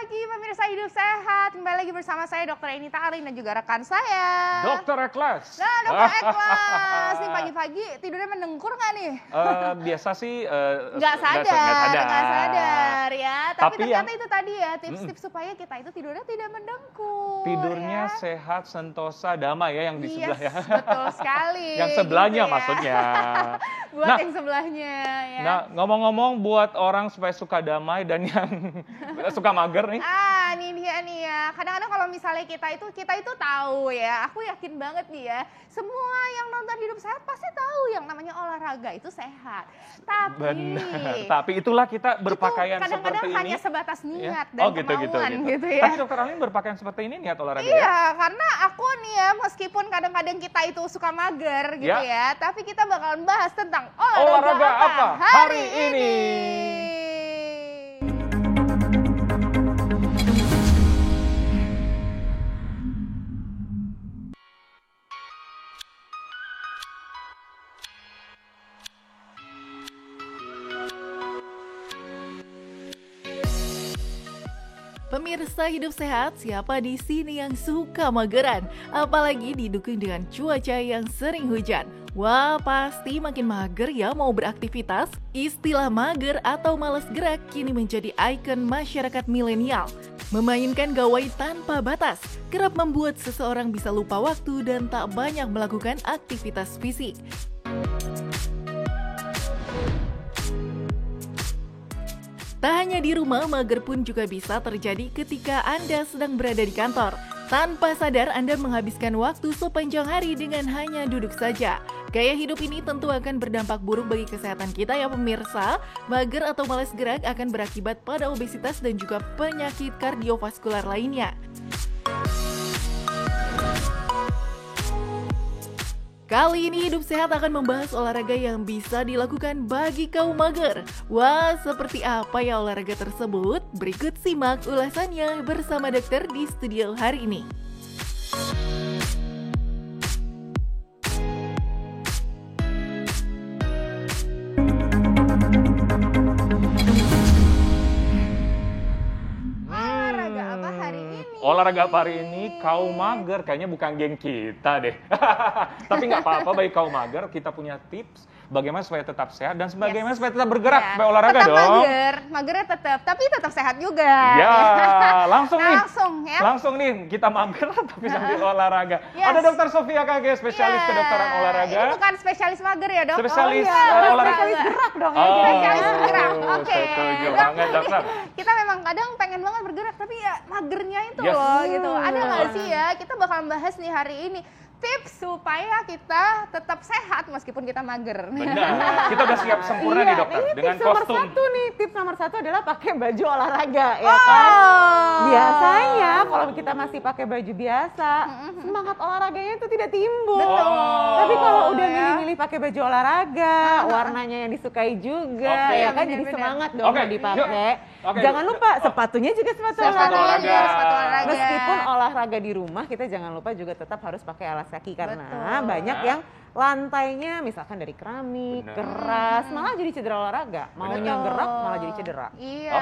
pagi pemirsa Hidup Sehat. Kembali lagi bersama saya Dr. Enita Arin dan juga rekan saya Dokter Eklas. Nah, Dokter Eklas. Nih pagi-pagi tidurnya mendengkur nggak nih? Biasa sih Nggak sadar ya. Tapi ternyata yang itu tadi ya tips-tips supaya kita itu tidurnya tidak mendengkur. tidurnya ya. sehat, sentosa, damai ya yang di sebelah ya. Betul sekali. Yang sebelahnya gitu ya. maksudnya. Buat Nah, yang sebelahnya ya. Nah, ngomong-ngomong buat orang supaya suka damai dan yang suka mager nih. Ini dia nih ya. Kadang-kadang kalau misalnya kita itu tahu ya. Aku yakin banget nih ya. Semua yang nonton Hidup Sehat pasti tahu yang namanya olahraga itu sehat. Tapi Benar. Tapi itulah kita berpakaian itu kadang-kadang seperti ini. hanya sebatas niat Ya? dan kemauan gitu ya. Tapi Dokter Alin berpakaian seperti ini niat olahraga ya? Iya, karena aku nih ya, meskipun kadang-kadang kita itu suka mager gitu ya, tapi kita bakalan bahas tentang olahraga apa hari ini. Pemirsa Hidup Sehat, siapa di sini yang suka mageran? Apalagi didukung dengan cuaca yang sering hujan. Wah, pasti makin mager ya mau beraktivitas. Istilah mager atau malas gerak kini menjadi ikon masyarakat milenial. Memainkan gawai tanpa batas, kerap membuat seseorang bisa lupa waktu dan tak banyak melakukan aktivitas fisik. Tak hanya di rumah, mager pun juga bisa terjadi ketika Anda sedang berada di kantor. Tanpa sadar, Anda menghabiskan waktu sepanjang hari dengan hanya duduk saja. Gaya hidup ini tentu akan berdampak buruk bagi kesehatan kita ya pemirsa. Mager atau malas gerak akan berakibat pada obesitas dan juga penyakit kardiovaskular lainnya. Kali ini Hidup Sehat akan membahas olahraga yang bisa dilakukan bagi kaum mager. Wah, seperti apa ya olahraga tersebut? Berikut simak ulasannya bersama dokter di studio hari ini. Olahraga apa hari ini kaum mager, kayaknya bukan geng kita deh. Tapi nggak apa-apa, bagi kaum mager kita punya tips bagaimana supaya tetap sehat dan bagaimana supaya tetap bergerak, supaya olahraga tetap dong. Magernya tetap, tapi tetap sehat juga. Ya, langsung nih. Ya. Langsung nih, kita mager tapi sambil olahraga. Ada Dokter Sofia KG, spesialis kedokteran olahraga. Ini bukan spesialis mager ya, Dok? Spesialis olahraga. Spesialis gerak dong ya. Spesialis bergerak. Oke. Setuju banget, Dokter. Kita memang kadang pengen banget bergerak, tapi ya magernya itu loh gitu. Ada nggak sih ya? Kita bakal bahas nih hari ini tips supaya kita tetap sehat meskipun kita mager. Benar. Kita udah siap sempurna nih dokter dengan kostum. Tips nomor satu adalah pakai baju olahraga ya kan. Biasanya kalau kita masih pakai baju biasa, semangat olahraganya itu tidak timbul. Tapi kalau udah milih-milih pakai baju olahraga, warnanya yang disukai juga, ya kan jadi semangat dong dipakai. Jangan lupa sepatunya juga sepatu olahraga. Meskipun olahraga di rumah, kita jangan lupa juga tetap harus pakai alas kaki karena banyak yang lantainya misalkan dari keramik, keras, malah jadi cedera olahraga. Maunya gerak malah jadi cedera. Iya.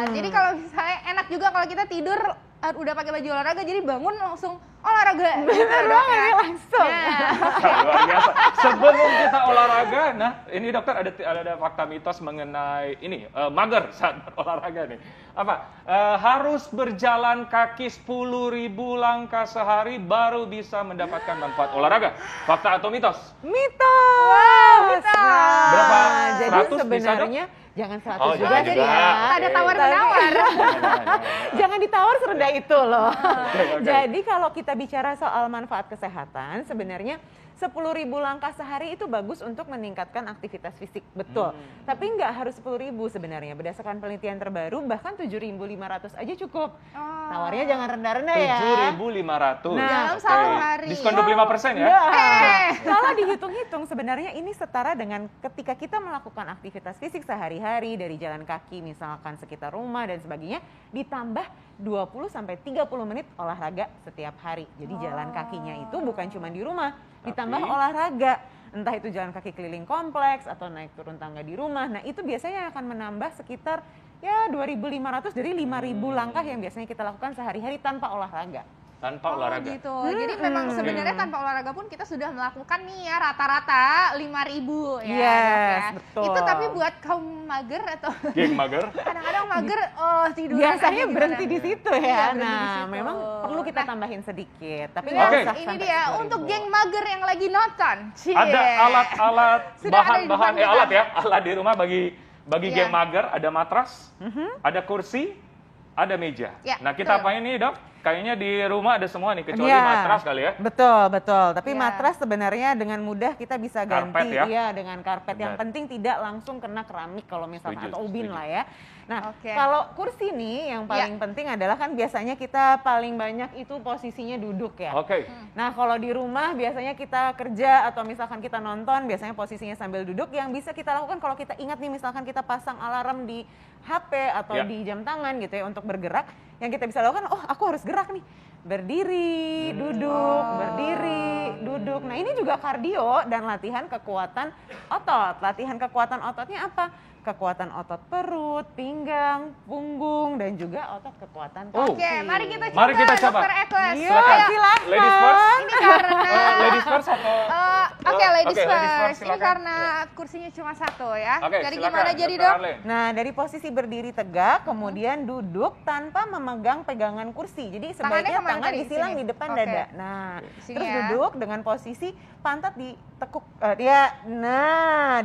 Jadi kalau misalnya enak juga kalau kita tidur udah pakai baju olahraga, jadi bangun langsung olahraga. Bener banget langsung. Luar biasa. Sebelum kita olahraga, nah ini dokter ada fakta mitos mengenai ini mager saat olahraga nih. Apa? Harus berjalan kaki 10.000 langkah sehari baru bisa mendapatkan manfaat olahraga. Fakta atau mitos? Mitos. Berapa? Jadi 100 sebenarnya jangan 100 juga jadi ada tawar-menawar. Jangan ditawar serendah itu loh. Jadi kalau kita bicara soal manfaat kesehatan, sebenarnya 10.000 langkah sehari itu bagus untuk meningkatkan aktivitas fisik, betul. Tapi nggak harus 10.000 sebenarnya. Berdasarkan penelitian terbaru, bahkan 7.500 aja cukup. Tawarnya jangan rendah-rendah ya. 7.500. Dalam satu hari. Diskon 25% ya? Kalau dihitung-hitung sebenarnya ini setara dengan ketika kita melakukan aktivitas fisik sehari-hari dari jalan kaki misalkan sekitar rumah dan sebagainya, ditambah 20-30 menit olahraga setiap hari. Jadi jalan kakinya itu bukan cuma di rumah, ditambah olahraga. Entah itu jalan kaki keliling kompleks atau naik turun tangga di rumah. Nah itu biasanya akan menambah sekitar ya 2.500 dari 5.000 langkah yang biasanya kita lakukan sehari-hari tanpa olahraga. Tanpa olahraga. Gitu. Jadi memang sebenarnya tanpa olahraga pun kita sudah melakukan nih ya rata-rata 5.000 ya. Yes, Dok, ya. betul. Itu tapi buat kaum mager atau Geng mager. kadang-kadang mager tidur. Biasanya berhenti di situ ya. Iya, berhenti di Nah, situ. memang perlu kita tambahin sedikit. Tapi Nah, nggak Oke. usah ini sampai dia 10.000. untuk geng mager yang lagi nonton. Cie. Ada alat-alat Sudah ada di bahan-bahan depan kita. alat ya, alat di rumah bagi Iya. geng mager, ada matras, ada kursi, ada meja. Ya, Nah, kita betul. apain nih, Dok? Kayaknya di rumah ada semua nih, kecuali Iya. matras kali ya. Betul. Tapi Iya. matras sebenarnya dengan mudah kita bisa ganti Karpet ya? iya dengan karpet. Yang Benar. penting tidak langsung kena keramik kalau misalnya Setuju, atau ubin setuju. lah ya. Nah, Oke. kalau kursi nih yang paling penting adalah kan biasanya kita paling banyak itu posisinya duduk ya. Oke. Nah, kalau di rumah biasanya kita kerja atau misalkan kita nonton, biasanya posisinya sambil duduk. Yang bisa kita lakukan kalau kita ingat nih, misalkan kita pasang alarm di HP atau Ya. di jam tangan gitu ya untuk bergerak, yang kita bisa lakukan, oh aku harus gerak nih. Berdiri, duduk, berdiri, duduk. Nah, ini juga kardio dan latihan kekuatan otot. Latihan kekuatan ototnya apa? Kekuatan otot perut, pinggang, punggung, dan juga otot kekuatan kaki. Oh. Oke, mari kita coba. Mari kita coba. Dr. Ekles. Iya, Silakan. silakan. Ladies first. Ini karena Ladies first atau? Oke, ladies Oke, first. Ini silakan. karena kursinya cuma satu ya. Oke, Jadi silakan, gimana jadi, Dr. Dok? Arlene. Nah, dari posisi berdiri tegak, kemudian duduk tanpa memegang pegangan kursi. Jadi sebaiknya kemana tangan tadi? disilang Sini? di depan Oke. dada. Nah, Sini terus ya. duduk dengan posisi pantat ditekuk. Benar.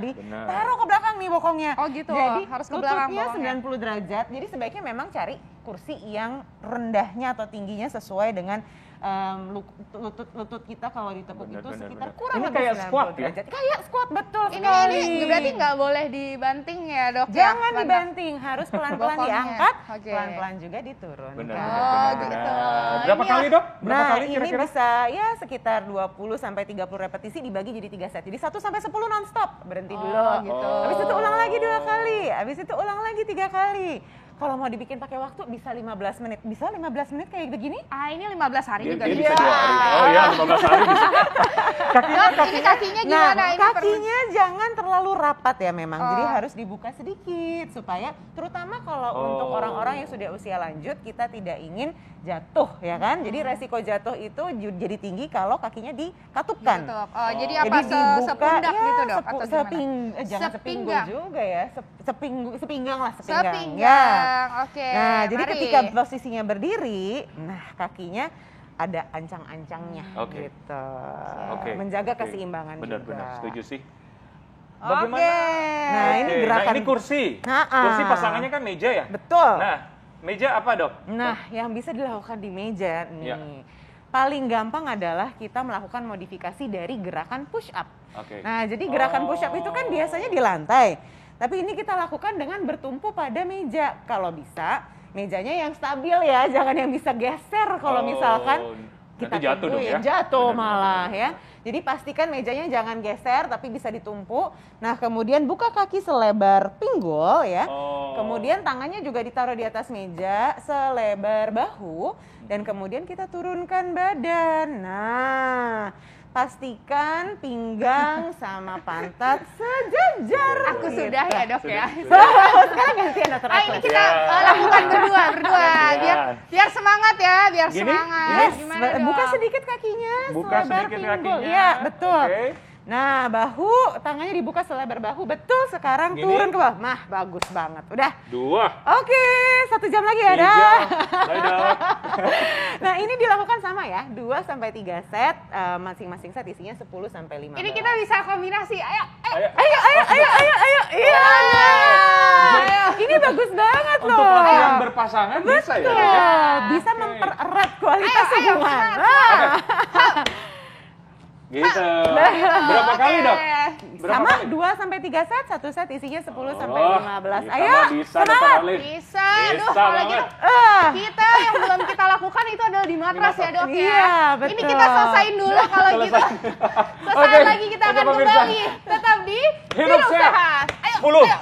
Taruh ke belakang nih bokongnya. Oh gitu, Jadi harus ke belakang lututnya bokongnya. 90 derajat. Jadi sebaiknya memang cari kursi yang rendahnya atau tingginya sesuai dengan lutut kita kalau ditekuk Benar, itu benar, sekitar benar. kurang Ini lebih kayak 90 squat ya? derajat. Kayak squat, betul Ini sekali. berarti nggak boleh dibanting ya, Dok? ya? Jangan Mana? dibanting, harus pelan-pelan Bokongnya. diangkat, Oke. pelan-pelan juga diturunkan. Benar, Oh, benar, gitu. benar. Berapa Ini kali, Dok? Berapa Nah, kali ini kira-kira? bisa ya sekitar 20 sampai 30 repetisi dibagi jadi 3 set. Jadi 1 sampai 10 non-stop. Berhenti dulu. gitu. Habis itu ulang lagi 2 kali, habis itu ulang lagi 3 kali. Kalau mau dibikin pakai waktu bisa 15 menit. Bisa 15 menit kayak begini? Ini 15 hari Dia, juga dia bisa. bisa 2 hari. Oh iya, 15 hari bisa. Dok, ini kakinya gimana? Nah, Ini kakinya jangan terlalu rapat ya memang. Jadi Oh. harus dibuka sedikit supaya terutama kalau untuk orang-orang yang sudah usia lanjut kita tidak ingin jatuh ya kan. Jadi resiko jatuh itu jadi tinggi kalau kakinya dikatupkan. Gitu. Jadi apa Jadi dibuka, sepundak ya, gitu, Dok? Atau gimana? jangan sepinggul Sepinggang. juga ya, sepinggang lah, Sepinggang. Ya. Oke. Nah, jadi mari. ketika posisinya berdiri, nah kakinya ada ancang-ancangnya Oke. gitu. Oke. Menjaga Oke. keseimbangan Benar-benar, juga. setuju sih. Oke. Nah, ini Oke, gerakan. Nah, ini kursi. Nah, Kursi pasangannya kan meja ya? Betul. Nah, meja apa, Dok? Nah, yang bisa dilakukan di meja nih. Ya. Paling gampang adalah kita melakukan modifikasi dari gerakan push up. Oke. Nah, jadi gerakan push up itu kan biasanya di lantai. Tapi ini kita lakukan dengan bertumpu pada meja. Kalau bisa, mejanya yang stabil ya, jangan yang bisa geser kalau misalkan kita nanti jatuh dong ya. tungguin, jatuh Benar, malah benar, ya. Jadi pastikan mejanya jangan geser tapi bisa ditumpu. Nah, kemudian buka kaki selebar pinggul ya. Oh. Kemudian tangannya juga ditaruh di atas meja selebar bahu dan kemudian kita turunkan badan. Nah, pastikan pinggang sama pantat sejajar. Aku sudah ya, Dok ya. Sekarang gantian Dr. Ini Ekles. kita Ya. lakukan berdua Ya. biar semangat ya, biar Gini? semangat. Yes, Gimana, Dok? buka sedikit kakinya, Buka selebar sedikit pinggul. kakinya. Iya, betul. Oke. Nah, bahu, tangannya dibuka selebar bahu. Betul, sekarang Gini? turun ke bawah. Nah, bagus banget. Udah. 2. Oke, 1 jam lagi ya, 3. dah. Dok. Nah, ini dilakukan sama ya, 2 sampai 3 set, masing-masing set isinya 10 sampai 15. Ini kita bisa kombinasi. Ayo. Ayo. Iya. Ayo. Ini bagus banget Untuk loh. latihan berpasangan bisa ya? Dok, ya? Bisa Oke. mempererat kualitas Ayo, hubungan. semangat, Nah, Gitu. Berapa kali, Dok? Berapa sama kali? 2 sampai 3 set, 1 set isinya 10 sampai Oh, 15. kita Ayo, mah bisa, Dr. semangat. Arlene. Bisa. Aduh, Bisa kalau banget. gitu Ah. kita yang belum kita lakukan itu adalah di matras ya, Dok ya. Iya, Ini betul. kita selesain dulu kalau gitu. Sesaat Oke, lagi kita akan oke, pemirsa. kembali tetap di Hidup Sehat. Ayo, 10, ayo,